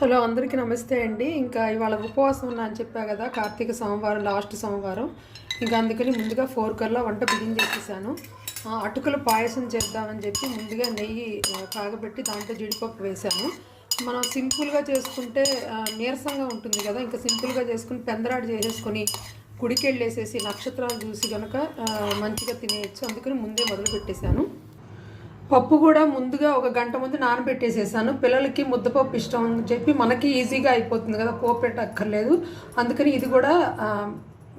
Hello అందరికీ నమస్తే అండి. ఇంకా ఇవాళ ఉపవాసం ఉన్నా అని చెప్పా కదా, కార్తీక సోమవారం లాస్ట్ సోమవారం. ఇంకా అందుకని ముందుగా 4 కల్లా వంట బిగిన్ చేసేసాను. అటుకుల పాయసం చేద్దామని చెప్పి ముందుగా నెయ్యి కాగబెట్టి దాంట్లో జీడిపప్పు వేశాను. మనం సింపుల్గా చేసుకుంటే నీరసంగా ఉంటుంది కదా, ఇంకా సింపుల్గా చేసుకుని పెందరాడు చేసేసుకొని గుడికి వెళ్ళేసేసి నక్షత్రాలు చూసి కనుక మంచిగా తినేయచ్చు. అందుకని ముందే మొదలు పెట్టేశాను. పప్పు కూడా ముందుగా ఒక గంట ముందు నానబెట్టేసేసాను. పిల్లలకి ముద్దపప్పు ఇష్టం అని చెప్పి మనకి ఈజీగా అయిపోతుంది కదా, పోపు పెట్టక్కర్లేదు. అందుకని ఇది కూడా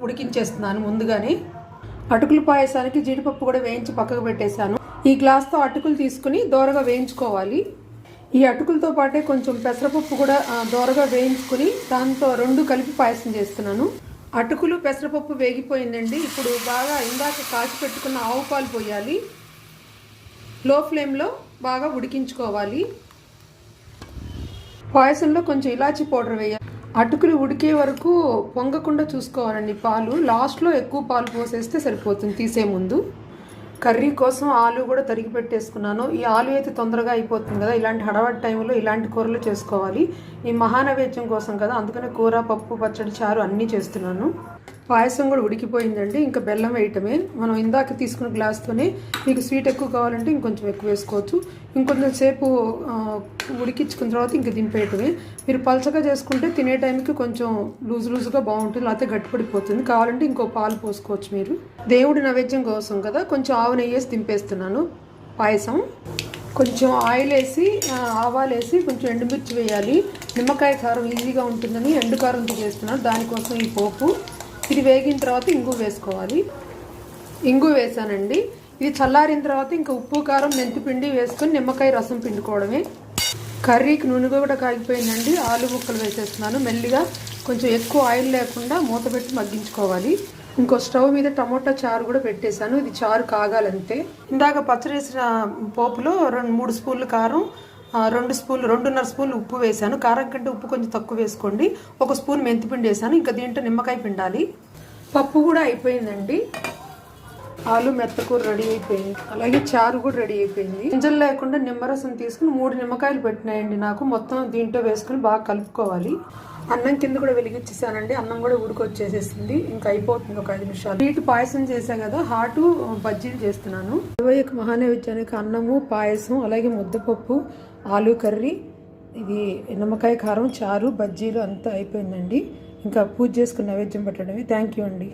ఉడికించేస్తున్నాను ముందుగానే. అటుకుల పాయసానికి జీడిపప్పు కూడా వేయించి పక్కకు పెట్టేశాను. ఈ గ్లాస్తో అటుకులు తీసుకుని దోరగా వేయించుకోవాలి. ఈ అటుకులతో పాటే కొంచెం పెసరపప్పు కూడా దోరగా వేయించుకుని దాంతో 2 కలిపి పాయసం చేస్తున్నాను. అటుకులు పెసరపప్పు వేగిపోయిందండి. ఇప్పుడు బాగా ఇందాక కాచి పెట్టుకున్న ఆవు పాలు పోయాలి. లో ఫ్లేమ్లో బాగా ఉడికించుకోవాలి. పాయసంలో కొంచెం ఇలాచీ పౌడర్ వేయాలి. అటుకులు ఉడికే వరకు పొంగకుండా చూసుకోవాలండి పాలు. లాస్ట్లో ఎక్కువ పాలు పోసేస్తే సరిపోతుంది తీసే ముందు. కర్రీ కోసం ఆలు కూడా తరిగి పెట్టేసుకున్నాను. ఈ ఆలు అయితే తొందరగా అయిపోతుంది కదా, ఇలాంటి హడావడి టైంలో ఇలాంటి కూరలు చేసుకోవాలి. ఈ మహానైవేద్యం కోసం కదా, అందుకనే కూర, పప్పు, పచ్చడి, చారు అన్నీ చేస్తున్నాను. పాయసం కూడా ఉడికిపోయిందండి. ఇంకా బెల్లం వేయటమే. మనం ఇందాక తీసుకున్న గ్లాస్తోనే మీకు స్వీట్ ఎక్కువ కావాలంటే ఇంకొంచెం ఎక్కువ వేసుకోవచ్చు. ఇంకొంచెం సేపు ఉడికించుకున్న తర్వాత ఇంక దింపేయటమే. మీరు పలచగా చేసుకుంటే తినే టైంకి కొంచెం లూజుగా బాగుంటుంది, లేకపోతే గట్టిపడిపోతుంది. కావాలంటే ఇంకో పాలు పోసుకోవచ్చు మీరు. దేవుడి నైవేద్యం కోసం కదా, కొంచెం ఆవు నెయ్యి వేసి దింపేస్తున్నాను. పాయసం కొంచెం ఆయిల్ వేసి ఆవాలు వేసి కొంచెం ఎండుమిర్చి వేయాలి. నిమ్మకాయ కారం ఈజీగా ఉంటుందని ఎండు కారంతో చేస్తున్నాను. దానికోసం ఈ పోపు. ఇది వేగిన తర్వాత ఇంగు వేసుకోవాలి. ఇంగు వేసానండి. ఇది చల్లారిన తర్వాత ఇంకా ఉప్పు, కారం, మెంతిపిండి వేసుకొని నిమ్మకాయ రసం పిండుకోవడమే. కర్రీకి నూనె కూడా కాగిపోయిందండి. ఆలు ముక్కలు వేసేస్తున్నాను. మెల్లిగా కొంచెం ఎక్కువ ఆయిల్ లేకుండా మూత పెట్టి మగ్గించుకోవాలి. ఇంకో స్టవ్ మీద టమోటా చారు కూడా పెట్టేశాను. ఇది చారు కాగాలంతే. ఇందాక పచ్చడి వేసిన పోపులో 2-3 స్పూన్లు కారం, 2.5 స్పూన్లు ఉప్పు వేసాను. కారం కంటే ఉప్పు కొంచెం తక్కువ వేసుకోండి. 1 స్పూన్ మెంతిపిండి వేసాను. ఇంకా దీంట్లో నిమ్మకాయ పిండాలి. పప్పు కూడా అయిపోయిందండి. ఆలు మెత్తకూర రెడీ అయిపోయింది. అలాగే చారు కూడా రెడీ అయిపోయింది. గింజలు లేకుండా నిమ్మరసం తీసుకుని 3 నిమ్మకాయలు పెట్టినాయండి నాకు. మొత్తం దీంట్లో వేసుకుని బాగా కలుపుకోవాలి. అన్నం కింద కూడా వెలిగించేసానండి. అన్నం కూడా ఉడికొచ్చేసేసింది. ఇంకా అయిపోతుంది ఒక 5 నిమిషాలు. స్వీట్ పాయసం చేసా కదా, హాటు బజ్జీలు చేస్తున్నాను. 21 మహానైవేద్యానికి అన్నము, పాయసం, అలాగే ముద్దపప్పు, ఆలు కర్రీ, ఇది నిమ్మకాయ కారం, చారు, బజ్జీలు అంతా అయిపోయిందండి. ఇంకా పూజ చేసుకుని నైవేద్యం పెట్టడమే. థ్యాంక్ యూ అండి.